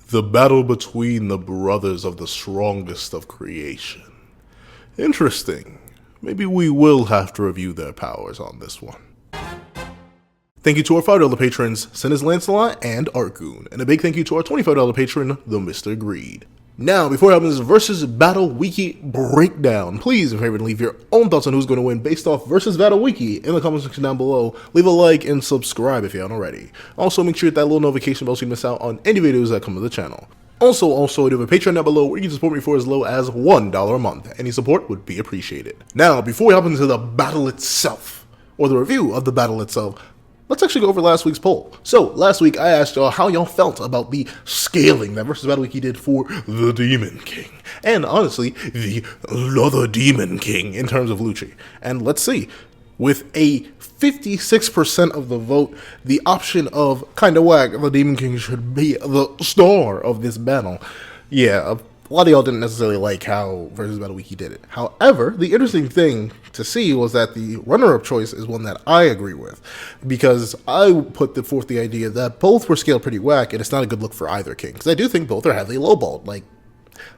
The battle between the brothers of the strongest of creation. Interesting. Maybe we will have to review their powers on this one. Thank you to our $5 patrons, Sinners Lancelot and Argoon, and a big thank you to our $25 patron, the Mr. Greed. Now, before we hop into this versus battle wiki breakdown, please, if favorite, leave your own thoughts on who's going to win based off versus battle wiki in the comment section down below. Leave a like and subscribe if you haven't already. Also, make sure you hit that little notification bell so you don't miss out on any videos that come to the channel. Also, I do have a Patreon down below where you can support me for as low as $1 a month. Any support would be appreciated. Now, before we hop into the battle itself, or the review of the battle itself, let's actually go over last week's poll. So, last week I asked y'all how y'all felt about the scaling that Versus Battle Wiki did for the Demon King. And honestly, the other Demon King in terms of Lucci. And let's see, with a 56% of the vote, the option of kinda whack, the Demon King should be the star of this battle. Yeah, a lot of y'all didn't necessarily like how Versus Battle Wiki did it. However, the interesting thing to see was that the runner-up choice is one that I agree with, because I put forth the idea that both were scaled pretty whack, and it's not a good look for either king, because I do think both are heavily lowballed. Like,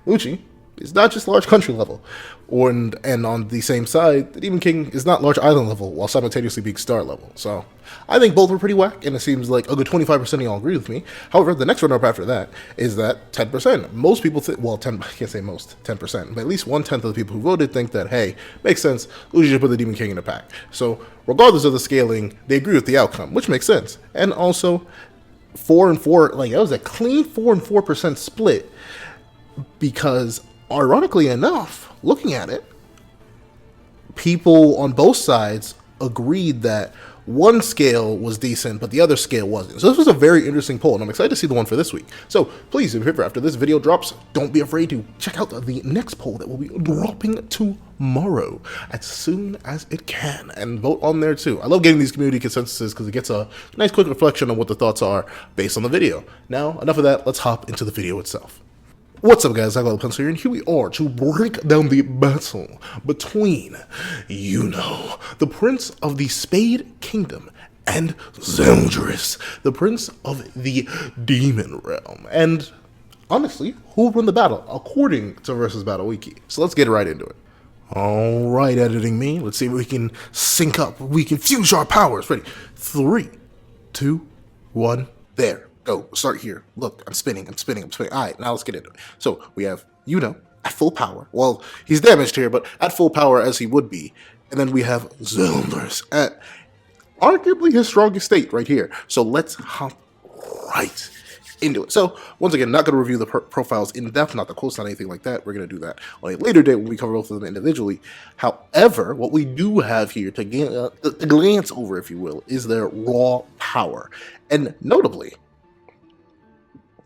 Lucci is not just large country level, and on the same side, the Demon King is not large island level, while simultaneously being star level. So, I think both were pretty whack, and it seems like a good 25% of y'all agree with me. However, the next runner-up after that is that 10%. Most people think, well, 10, I can't say most, 10%, but at least 1/10 of the people who voted think that, hey, makes sense, Lucci should put the Demon King in a pack. So, regardless of the scaling, they agree with the outcome, which makes sense. And also, 4 and 4, like, that was a clean 4 and 4% split, because ironically enough, looking at it, people on both sides agreed that one scale was decent, but the other scale wasn't. So this was a very interesting poll, and I'm excited to see the one for this week. So please, if you're after this video drops, don't be afraid to check out the next poll that will be dropping tomorrow as soon as it can, and vote on there too. I love getting these community consensuses because it gets a nice quick reflection on what the thoughts are based on the video. Now, enough of that, let's hop into the video itself. What's up, guys? I got a pencil here, and here we are to break down the battle between Yuno, the prince of the Spade Kingdom, and Zeldris, the prince of the Demon Realm. And honestly, who won the battle according to Versus Battle Wiki? So let's get right into it. All right, editing me. Let's see if we can sync up. We can fuse our powers. Ready? 3, 2, 1. There. Go. Start here. Look, I'm spinning. All right, now let's get into it. So we have Yuno at full power. Well, he's damaged here, but at full power as he would be. And then we have Zeldris at arguably his strongest state right here. So let's hop right into it. So once again, not going to review the profiles in depth, not the quotes, not anything like that. We're going to do that on a later date when we cover both of them individually. However, what we do have here to glance over, if you will, is their raw power. And notably,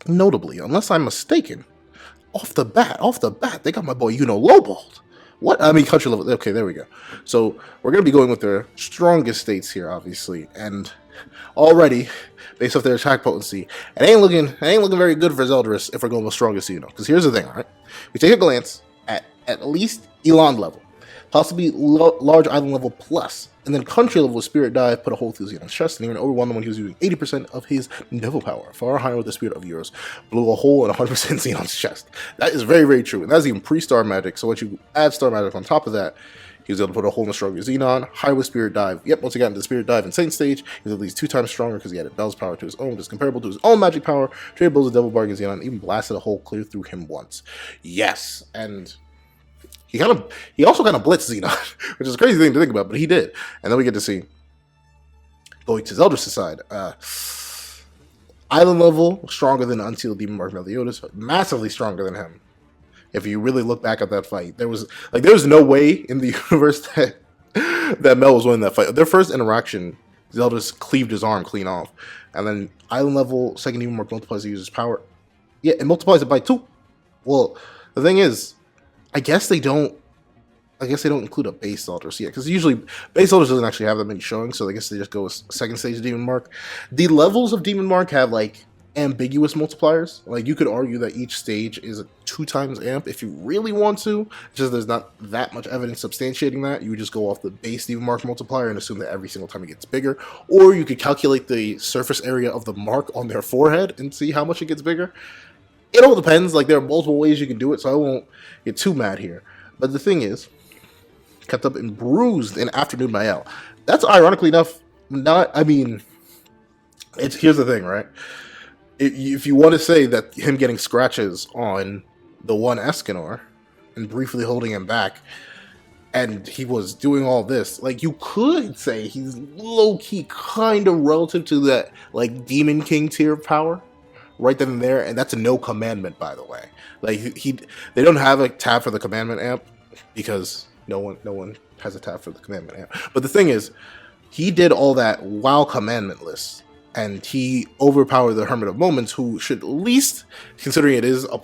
unless I'm mistaken, off the bat, they got my boy Yuno lowballed. What? I mean, country level. Okay, there we go. So we're going to be going with their strongest states here, obviously, and already based off their attack potency, it ain't looking very good for Zeldris if we're going with strongest Yuno. Because here's the thing, all right? We take a glance at least Elan level, possibly large island level plus, and then country level with Spirit Dive put a hole through Xenon's chest, and even overwhelmed him when he was using 80% of his devil power, far higher with the Spirit of yours, blew a hole in 100% Xenon's chest. That is very, very true, and that's even pre-star magic, so once you add star magic on top of that, he was able to put a hole in the stronger Xenon, high with Spirit Dive. Yep, once he got into the Spirit Dive Insane stage, he was at least 2 times stronger because he added Bell's power to his own, which is comparable to his own magic power, traded blows of Devil Bargain Xenon, and even blasted a hole clear through him once. Yes, and he also kind of blitzed Xenon, which is a crazy thing to think about, but he did. And then we get to see, going to Zeldris' side, island level, stronger than Untitled Demon Mark Meliodas, massively stronger than him. If you really look back at that fight, there was no way in the universe that Mel was winning that fight. Their first interaction, Zeldris cleaved his arm clean off. And then island level, second Demon Mark multiplies the user's power. Yeah, it multiplies it by 2. Well, the thing is, I guess they don't include a base Zeldris yet, because usually base Zeldris doesn't actually have that many showings, so I guess they just go with second stage Demon Mark. The levels of Demon Mark have like ambiguous multipliers. Like you could argue that each stage is a 2 times amp if you really want to. It's just there's not that much evidence substantiating that. You would just go off the base Demon Mark multiplier and assume that every single time it gets bigger. Or you could calculate the surface area of the mark on their forehead and see how much it gets bigger. it all depends. Like, there are multiple ways you can do it, so I won't get too mad here. But the thing is, kept up and bruised in Afternoon Mael. That's ironically enough not. I mean, here's the thing, right? If you want to say that him getting scratches on the one Escanor and briefly holding him back, and he was doing all this, like, you could say he's low-key kind of relative to that, like, Demon King tier of power, right then and there, and that's a no commandment, by the way. Like, they don't have a tab for the commandment amp, because no one has a tab for the commandment amp. But the thing is, he did all that while commandmentless, and he overpowered the Hermit of Moments, who should at least, considering it is a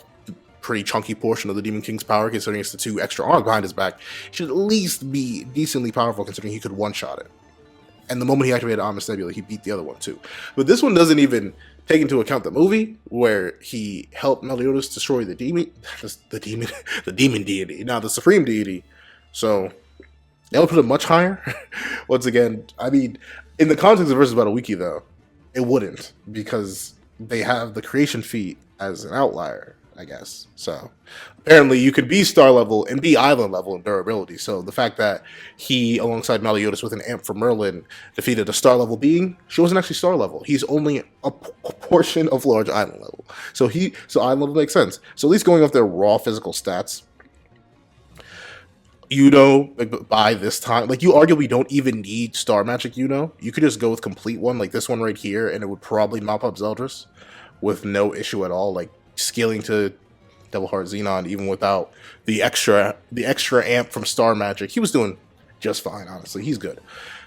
pretty chunky portion of the Demon King's power, considering it's the 2 extra arms behind his back, should at least be decently powerful, considering he could one-shot it. And the moment he activated Omnis Nebula, he beat the other one too. But this one doesn't even take into account the movie, where he helped Meliodas destroy the demon deity, now the supreme deity. So that would put him much higher. Once again, I mean, in the context of Versus Battle Wiki, though, it wouldn't, because they have the creation feat as an outlier, I guess. So apparently you could be star level and be island level in durability. So the fact that he, alongside Meliodas with an amp for Merlin, defeated a star level being, she wasn't actually star level. He's only a portion of large island level. So island level makes sense. So at least going off their raw physical stats, Yuno, like, by this time, like, you arguably don't even need Star Magic Yuno. You could just go with complete one, like this one right here, and it would probably mop up Zeldris with no issue at all. Like, scaling to Devil Heart Xenon, even without the extra amp from Star Magic, he was doing just fine, honestly. He's good.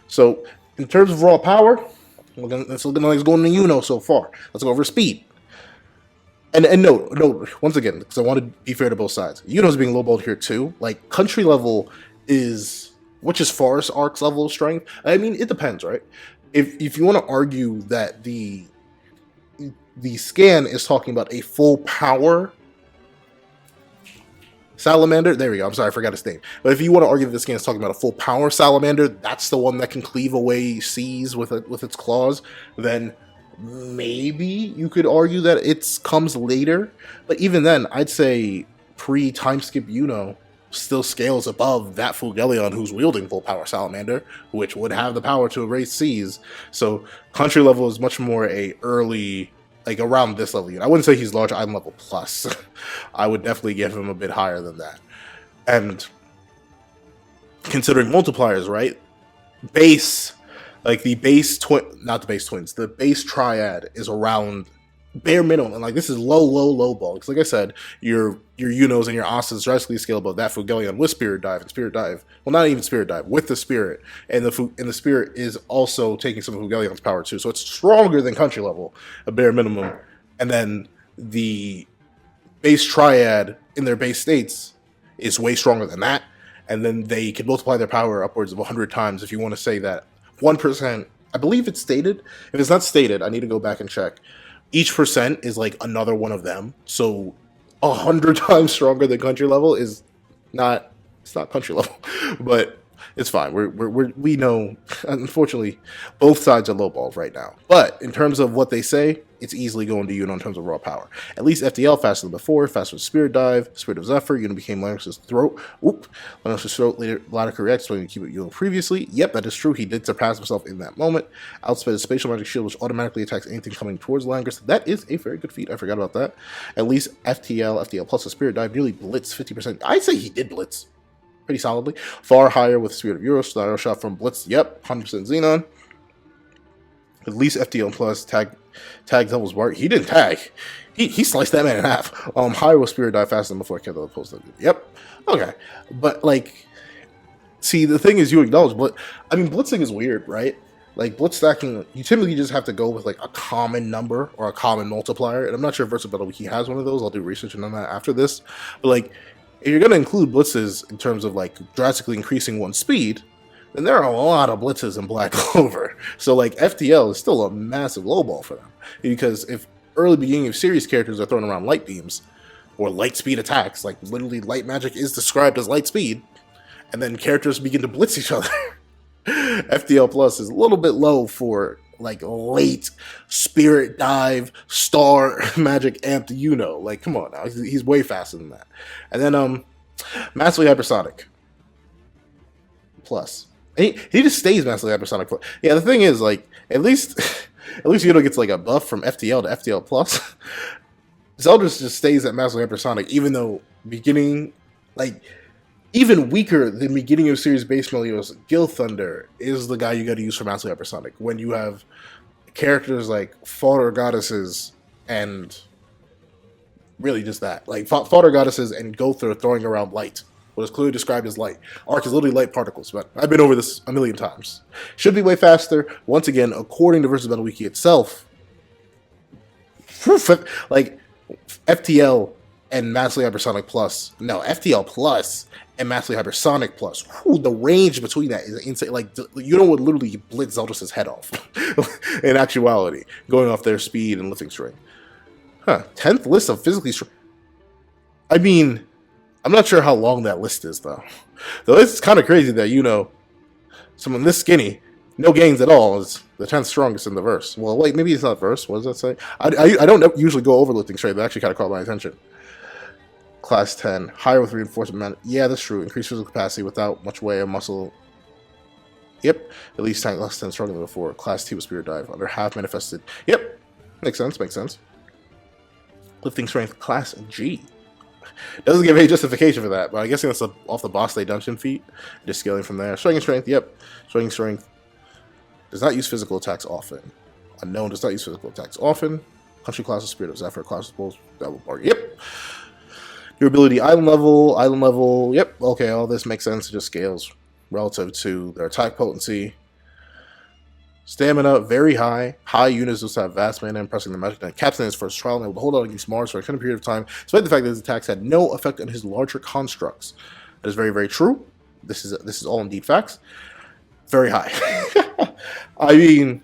So, in terms of raw power, it's looking like it's going to Yuno so far. Let's go over speed. And note, once again, because I want to be fair to both sides, Yuno's being lowballed here too. Like, country level is, which is Forest Arc's level of strength. I mean, it depends, right? If you want to argue that the scan is talking about a full power salamander, there we go. I'm sorry, I forgot his name. But if you want to argue that the scan is talking about a full power salamander, that's the one that can cleave away seas with its claws, then maybe you could argue that it comes later. But even then, I'd say pre-time skip Yuno still scales above that Fugelion who's wielding full power salamander, which would have the power to erase seas. So country level is much more a early, like, around this level. I wouldn't say he's large island level plus. I would definitely give him a bit higher than that. And considering multipliers, right? Base, like the base not the base twins, the base triad is around bare minimum. And like, this is low ball. Because like I said, your Yunos and your Asas drastically scale above that Fugelion with Spirit Dive and Spirit Dive. Well, not even Spirit Dive, with the Spirit. And the Spirit is also taking some of Fugelion's power too. So it's stronger than country level, a bare minimum. And then the base triad in their base states is way stronger than that. And then they can multiply their power upwards of 100 times if you want to say that 1%, I believe it's stated. If it's not stated, I need to go back and check. Each percent is like another one of them. So 100 times stronger than country level is not, it's not country level, but it's fine. We know, unfortunately, both sides are lowballed right now. But in terms of what they say, it's easily going to Yuno in terms of raw power. At least FDL faster than before, faster with Spirit Dive, Spirit of Zephyr. Yuno became Lennox's throat. Lennox's throat later, Ladder reacts when you keep it Yuno previously. Yep, that is true. He did surpass himself in that moment. Outsped his Spatial Magic Shield, which automatically attacks anything coming towards Langris. That is a very good feat. I forgot about that. At least FDL plus a Spirit Dive nearly blitz 50%. I'd say he did blitz pretty solidly. Far higher with Spirit of Euros. Arrow shot from Blitz. Yep, 100% Xenon. At least FDL plus tag Devil's Bark. He didn't tag. He sliced that man in half. Higher with Spirit Dive faster than before. Kept the post. Yep. Okay. But like, see, the thing is, you acknowledge blitzing is weird, right? Like, blitz stacking, you typically just have to go with like a common number or a common multiplier. And I'm not sure if Versus Battle Wiki has one of those. I'll do research on that after this. But like, if you're going to include blitzes in terms of like drastically increasing one's speed, then there are a lot of blitzes in Black Clover. So like, FTL is still a massive lowball for them. Because if early beginning of series characters are throwing around light beams or light speed attacks, like literally light magic is described as light speed, and then characters begin to blitz each other, FTL plus is a little bit low for like late spirit dive star magic amped Yuno. Like, come on now, he's way faster than that. And then massively hypersonic plus. He just stays massively hypersonic plus. Yeah, the thing is, like, at least Yuno gets like a buff from FTL to FTL plus. Zeldris just stays at massively hypersonic, even though beginning, like, even weaker than beginning of series base Meliodas, Gil Thunder is the guy you got to use for massively hypersonic when you have characters like fodder goddesses and really just that, like fodder goddesses and Gother throwing around light. What is clearly described as light. Arc is literally light particles, but I've been over this a million times. Should be way faster. Once again, according to Versus Battle Wiki itself, like FTL and massively hypersonic plus. No, FTL plus and massively hypersonic plus. Whew, the range between that is insane. Like, you know, would literally blitz Zeldris' head off in actuality, going off their speed and lifting strength. 10th list of physically strong. I mean, I'm not sure how long that list is, though. Though it's kind of crazy that, you know, someone this skinny, no gains at all, is the 10th strongest in the verse. Well, wait, maybe it's not verse. What does that say? I don't usually go over lifting strength. That actually kind of caught my attention. Class 10, higher with reinforcement. Yeah, that's true. Increased physical capacity without much weight or muscle. Yep. At least less 10 stronger than before. Class T with spirit dive. Under half manifested. Yep. Makes sense. Makes sense. Lifting strength, class G. Doesn't give any justification for that, but I guess that's off the boss day dungeon feat. Just scaling from there. Striking strength, yep. Striking strength. Does not use physical attacks often. Unknown does not use physical attacks often. Country class of Spirit of Zephyr, class of Bulls, double bar. Yep. Durability, island level. Yep. Okay, all this makes sense. It just scales relative to their attack potency. Stamina, very high. High units just have vast mana, impressing the magic that Captain in his first trial and able to hold out against Mars for an extended period of time, despite the fact that his attacks had no effect on his larger constructs. That is very, very true. This is all indeed facts. Very high. I mean,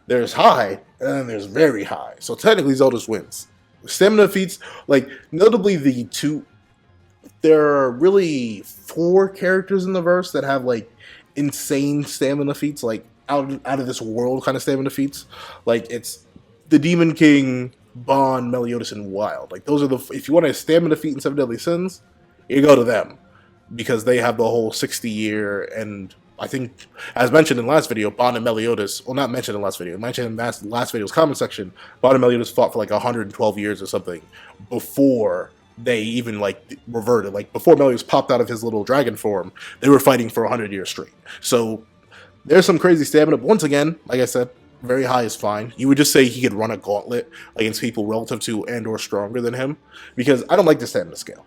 there's high, and then there's very high. So technically, Zeldris wins. Stamina feats, like, notably the two... There are really 4 characters in the verse that have, like, insane stamina feats, like, out of this world kind of stamina feats. Like, it's the Demon King, Bond, Meliodas, and Wild. Like, those are the... If you want a stamina feat in 7 Deadly Sins, you go to them. Because they have the whole 60-year, and I think, as mentioned in last video, Bond and Meliodas... Well, not mentioned in last video. Mentioned in last video's comment section, Bond and Meliodas fought for like 112 years or something before they even, like, reverted. Like, before Meliodas popped out of his little dragon form, they were fighting for 100 years straight. So... There's some crazy stamina, but once again, like I said, very high is fine. You would just say he could run a gauntlet against people relative to and or stronger than him, because I don't like the stamina scale.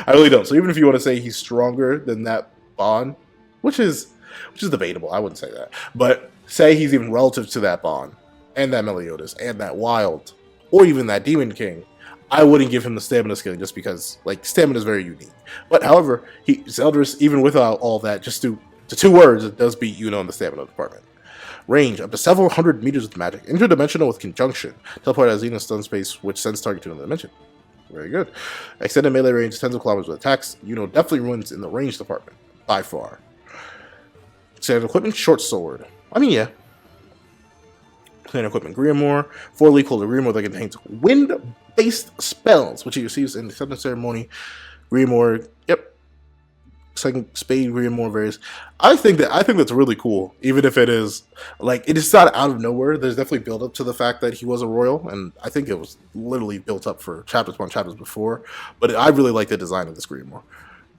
I really don't. So even if you want to say he's stronger than that Bond, which is debatable, I wouldn't say that, but say he's even relative to that Bond, and that Meliodas, and that Wild, or even that Demon King, I wouldn't give him the stamina scale just because, like, stamina is very unique. But however, Zeldris, even without all that, just to 2 words, it does beat Yuno in the stamina department. Range, up to several hundred meters with magic. Interdimensional with conjunction. Teleport at Xena stun space, which sends target to another dimension. Very good. Extended melee range, tens of kilometers with attacks. Yuno definitely wins in the range department. By far. Standard equipment, short sword. I mean, yeah. Standard equipment, Grimoire. 4 leaf holder Grimoire that contains wind-based spells, which he receives in the acceptance ceremony. Grimoire, yep. Second Spade Grimoire various. I think that's really cool, even if it is like it is not out of nowhere. There's definitely build up to the fact that he was a royal, and I think it was literally built up for chapters 1, chapters before. But I really like the design of this Grimoire.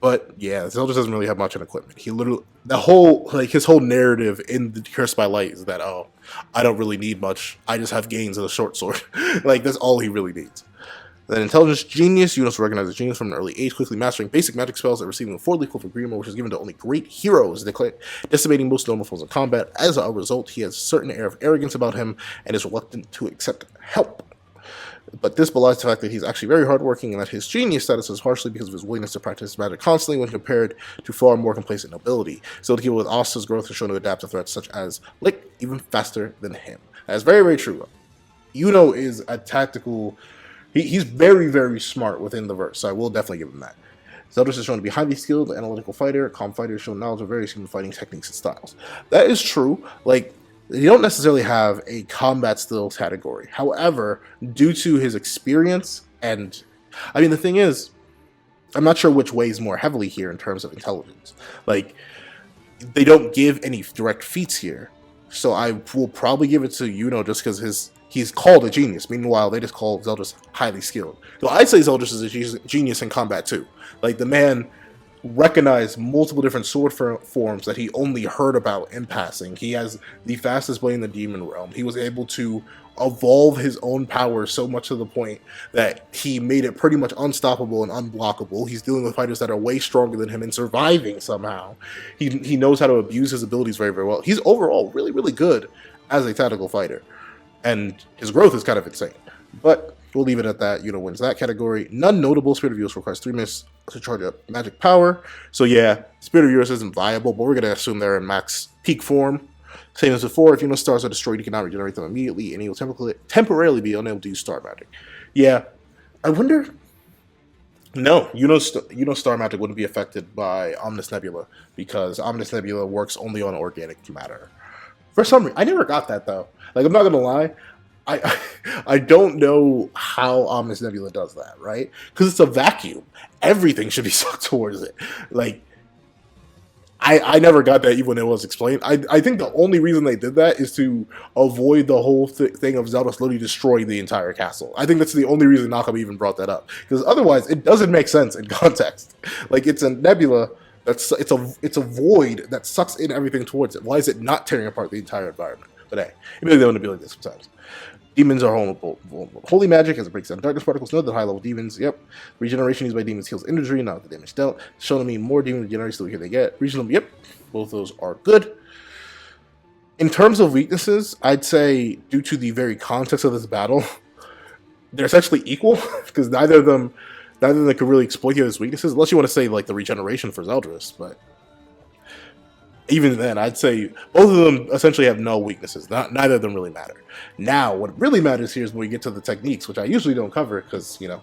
But yeah, Zeldris doesn't really have much in equipment. He literally his whole narrative in the Cursed by Light is that, oh, I don't really need much. I just have gains and a short sword. Like, that's all he really needs. Then Intelligence Genius, Yunos recognizes genius from an early age, quickly mastering basic magic spells and receiving a 4-leaf cloak of Grimoire, which is given to only great heroes, decimating most normal foes in combat. As a result, he has a certain air of arrogance about him and is reluctant to accept help. But this belies the fact that he's actually very hardworking and that his genius status is partially because of his willingness to practice magic constantly when compared to far more complacent nobility. So to deal with Asta's growth and shown to adapt to threats such as Lick even faster than him. That is very, very true. Yuno is a tactical... He's very, very smart within the verse, so I will definitely give him that. Zeldris is shown to be highly skilled, analytical fighter. Calm fighter is shown knowledge of various human fighting techniques and styles. That is true. Like, They don't necessarily have a combat skills category. However, due to his experience, and I mean, the thing is, I'm not sure which weighs more heavily here in terms of intelligence. Like, they don't give any direct feats here, so I will probably give it to Yuno just because he's called a genius. Meanwhile, they just call Zeldris highly skilled. So I'd say Zeldris is a genius in combat too. Like, the man recognized multiple different sword forms that he only heard about in passing. He has the fastest blade in the demon realm. He was able to evolve his own power so much to the point that he made it pretty much unstoppable and unblockable. He's dealing with fighters that are way stronger than him and surviving somehow. He knows how to abuse his abilities very, very well. He's overall really, really good as a tactical fighter, and his growth is kind of insane. But we'll leave it at that. Yuno wins that category. None notable. Spirit of Eurus requires 3 minutes to charge up magic power. So yeah, Spirit of Eurus isn't viable, but we're going to assume they're in max peak form. Same as before, if Yuno's stars are destroyed, you cannot regenerate them immediately, and he will temporarily be unable to use star magic. Yeah, I wonder... No, Yuno's star magic wouldn't be affected by Omnis Nebula, because Omnis Nebula works only on organic matter. For some reason, I never got that, though. Like, I'm not going to lie, I don't know how Omnis Nebula does that, right? Because it's a vacuum. Everything should be sucked towards it. Like, I never got that even when it was explained. I think the only reason they did that is to avoid the whole thing of Zeldris literally destroying the entire castle. I think that's the only reason Nakama even brought that up. Because otherwise, it doesn't make sense in context. Like, it's a nebula, it's a void that sucks in everything towards it. Why is it not tearing apart the entire environment? But hey, maybe they want to be like this sometimes. Demons are vulnerable. Holy magic, as it breaks down darkness particles, know that high-level demons, yep. Regeneration used by demons heals injury, not the damage dealt. Shown to me more demon regeneration, the weaker they get. Regional, yep. Both those are good. In terms of weaknesses, I'd say, due to the very context of this battle, they're essentially equal, because neither of them could really exploit the other's weaknesses, unless you want to say, like, the regeneration for Zeldris, but... Even then, I'd say both of them essentially have no weaknesses. Neither of them really matter. Now, what really matters here is when we get to the techniques, which I usually don't cover because, you know...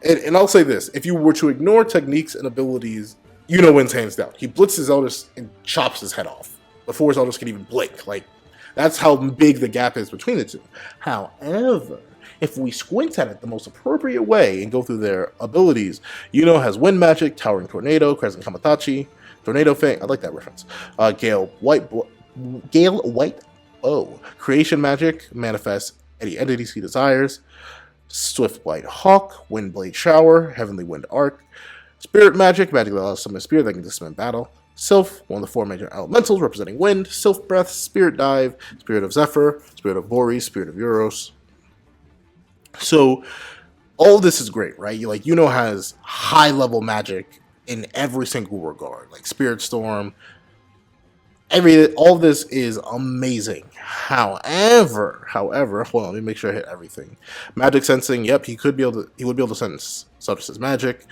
And I'll say this. If you were to ignore techniques and abilities, Yuno wins hands down. He blitzes Zeldris and chops his head off before Zeldris can even blink. Like, that's how big the gap is between the two. However, if we squint at it the most appropriate way and go through their abilities, Yuno has Wind Magic, Towering Tornado, Crescent Kamatachi, Tornado Fang, I like that reference. Gale White Bow. Creation Magic, Manifest any entities he desires. Swift White Hawk, Wind Blade Shower, Heavenly Wind Arc. Spirit Magic, magic that allows summon a spirit that can dismiss battle. Sylph, one of the 4 major elementals representing wind. Sylph Breath, Spirit Dive, Spirit of Zephyr, Spirit of Boreas, Spirit of Euros. So, all this is great, right? Yuno has high-level magic in every single regard, like Spirit Storm. All this is amazing. However, hold on, let me make sure I hit everything. Magic Sensing, yep, he would be able to sense Zeldris' magic.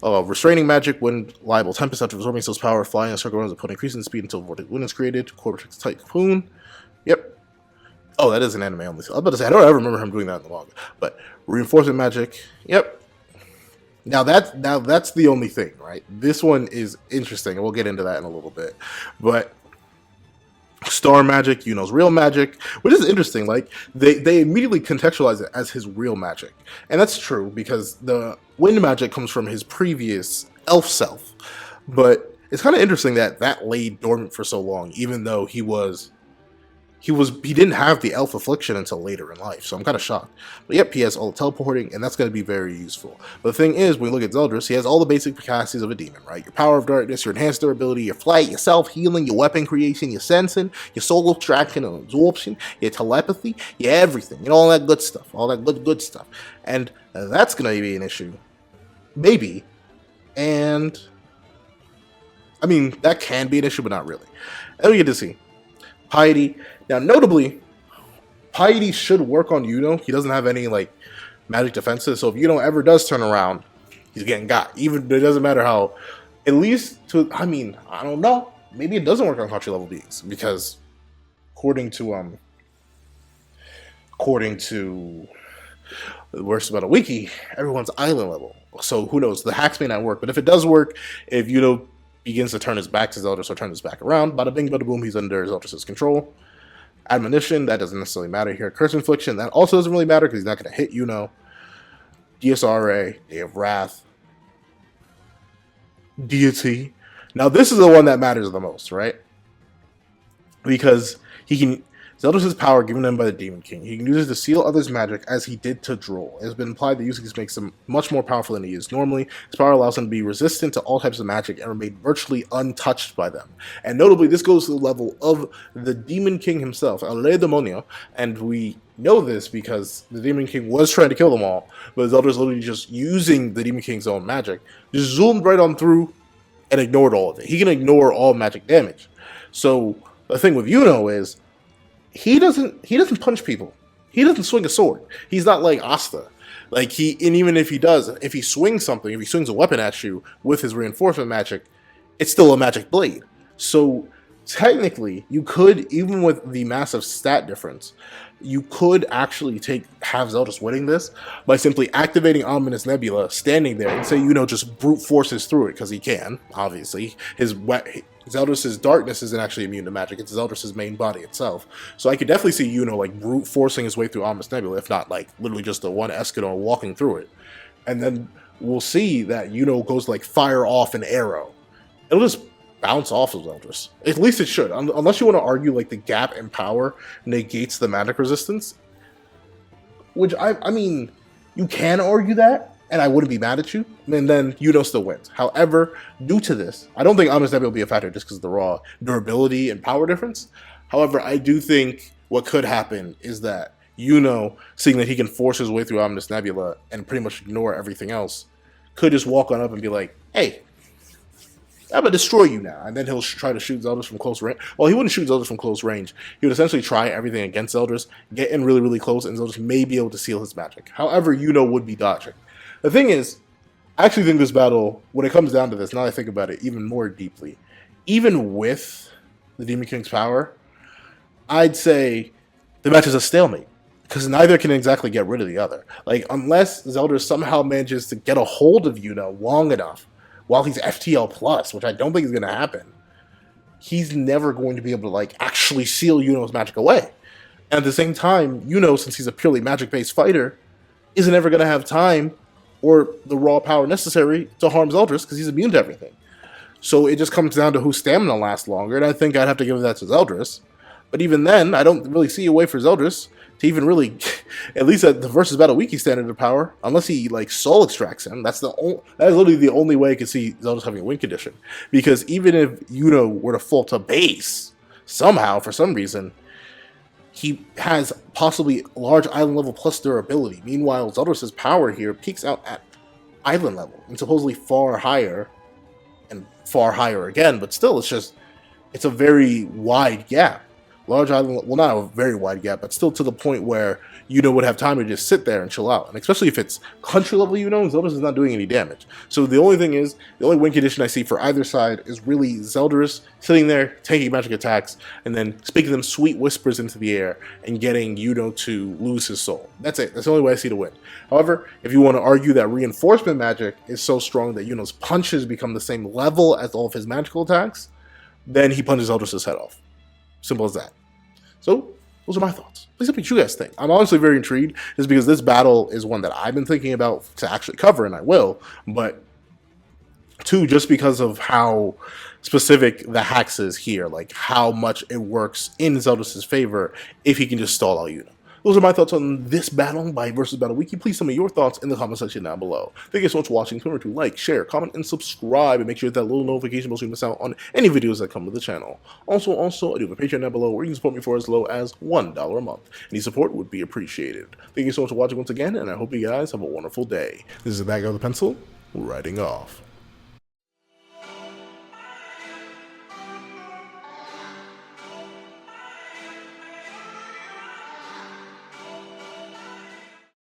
Restraining Magic, Wind, Libel, Tempest, after absorbing Soul's power, flying in a circle around the opponent, increasing speed until Vortex Wind is created. Cortex Tight Cocoon, yep. Oh, that is an anime only. I was about to say, I don't ever remember him doing that in the manga. But Reinforcement Magic, yep. Now that's the only thing, right? This one is interesting, and we'll get into that in a little bit. But Star Magic, Yuno's real magic, which is interesting. Like, they immediately contextualize it as his real magic. And that's true, because the Wind Magic comes from his previous elf self. But it's kind of interesting that laid dormant for so long, even though he didn't have the elf affliction until later in life, so I'm kind of shocked. But yep, he has all the teleporting, and that's going to be very useful. But the thing is, when we look at Zeldris, he has all the basic capacities of a demon, right? Your power of darkness, your enhanced durability, your flight, your self-healing, your weapon creation, your sensing, your soul extraction and absorption, your telepathy, your everything, and all that good stuff, all that good stuff. And that's going to be an issue. Maybe. And, I mean, that can be an issue, but not really. And we get to see Piety. Now, notably, Piety should work on Yuno. He doesn't have any, like, magic defenses, so if Yuno ever does turn around, he's getting got. Even, it doesn't matter how, at least to, I mean, I don't know. Maybe it doesn't work on country level beings, because according to the worst about a wiki, everyone's island level. So who knows? The hacks may not work, but if it does work, if Yuno begins to turn his back to Zeldris or turn his back around, bada bing, bada boom, he's under Zeldris' control. Admonition, that doesn't necessarily matter here. Curse Infliction, that also doesn't really matter because he's not going to hit Yuno. DSRA, Day of Wrath. Deity. Now this is the one that matters the most, right? Because he can... Zeldris' power given him by the Demon King. He can use it to seal others' magic as he did to Droll. It has been implied that using this makes him much more powerful than he is normally. His power allows him to be resistant to all types of magic and remain virtually untouched by them. And notably, this goes to the level of the Demon King himself, El Rey Demonio, and we know this because the Demon King was trying to kill them all, but Zeldris literally just using the Demon King's own magic, just zoomed right on through and ignored all of it. He can ignore all magic damage. So the thing with Yuno is, he doesn't punch people. He doesn't swing a sword. He's not like Asta. And even if he does, if he swings something, if he swings a weapon at you with his reinforcement magic, it's still a magic blade. So technically, you could, even with the massive stat difference, you could actually have Zeldris winning this by simply activating Ominous Nebula, standing there, and say, just brute forces through it, because he can, obviously. Zeldris' darkness isn't actually immune to magic, it's Zeldris' main body itself. So I could definitely see Yuno brute forcing his way through Ominous Nebula, if not literally just the one Escanor walking through it. And then we'll see that Yuno goes fire off an arrow. It'll just bounce off of Zeldris. At least it should. Unless you want to argue the gap in power negates the magic resistance. Which, I mean, you can argue that, and I wouldn't be mad at you, and then Yuno still wins. However, due to this, I don't think Ominous Nebula will be a factor just because of the raw durability and power difference. However, I do think what could happen is that Yuno, seeing that he can force his way through Ominous Nebula and pretty much ignore everything else, could just walk on up and be like, hey, I'm going to destroy you now. And then he'll try to shoot Zeldris from close range. Well, he wouldn't shoot Zeldris from close range. He would essentially try everything against Zeldris, get in really, really close, and Zeldris may be able to seal his magic. However, Yuno would be dodging. The thing is, I actually think this battle, when it comes down to this, now that I think about it even more deeply, even with the Demon King's power, I'd say the match is a stalemate. Because neither can exactly get rid of the other. Unless Zeldris somehow manages to get a hold of Yuno long enough, while he's FTL+, which I don't think is going to happen, he's never going to be able to actually seal Yuno's magic away. And at the same time, Yuno, since he's a purely magic-based fighter, isn't ever going to have time or the raw power necessary to harm Zeldris because he's immune to everything. So it just comes down to whose stamina lasts longer, and I think I'd have to give that to Zeldris. But even then, I don't really see a way for Zeldris to even really, at least at the versus battle Wiki standard of power, unless he soul extracts him. That is literally the only way I could see Zeldris having a win condition. Because even if Yuno were to fall to base somehow, for some reason, he has possibly large island level plus durability. Meanwhile, Zeldris' power here peaks out at island level and supposedly far higher and far higher again. But still, it's a very wide gap. Large island, well, not a very wide gap, but still to the point where Yuno would have time to just sit there and chill out. And especially if it's country level Yuno, Zeldris is not doing any damage. So the only win condition I see for either side is really Zeldris sitting there, taking magic attacks, and then speaking them sweet whispers into the air and getting Yuno to lose his soul. That's it. That's the only way I see to win. However, if you want to argue that reinforcement magic is so strong that Yuno's punches become the same level as all of his magical attacks, then he punches Zeldris' head off. Simple as that. So, those are my thoughts. Please tell me what you guys think. I'm honestly very intrigued, just because this battle is one that I've been thinking about to actually cover, and I will. But, two, just because of how specific the hacks is here, how much it works in Zeldris' favor if he can just stall out Yuno. Those are my thoughts on this battle by Versus Battle Wiki. Please tell me your thoughts in the comment section down below. Thank you so much for watching. Remember to like, share, comment, and subscribe. And make sure you hit that little notification bell so you miss out on any videos that come to the channel. Also, I do have a Patreon down below where you can support me for as low as $1 a month. Any support would be appreciated. Thank you so much for watching once again, and I hope you guys have a wonderful day. This is the Bag of the Pencil, writing off.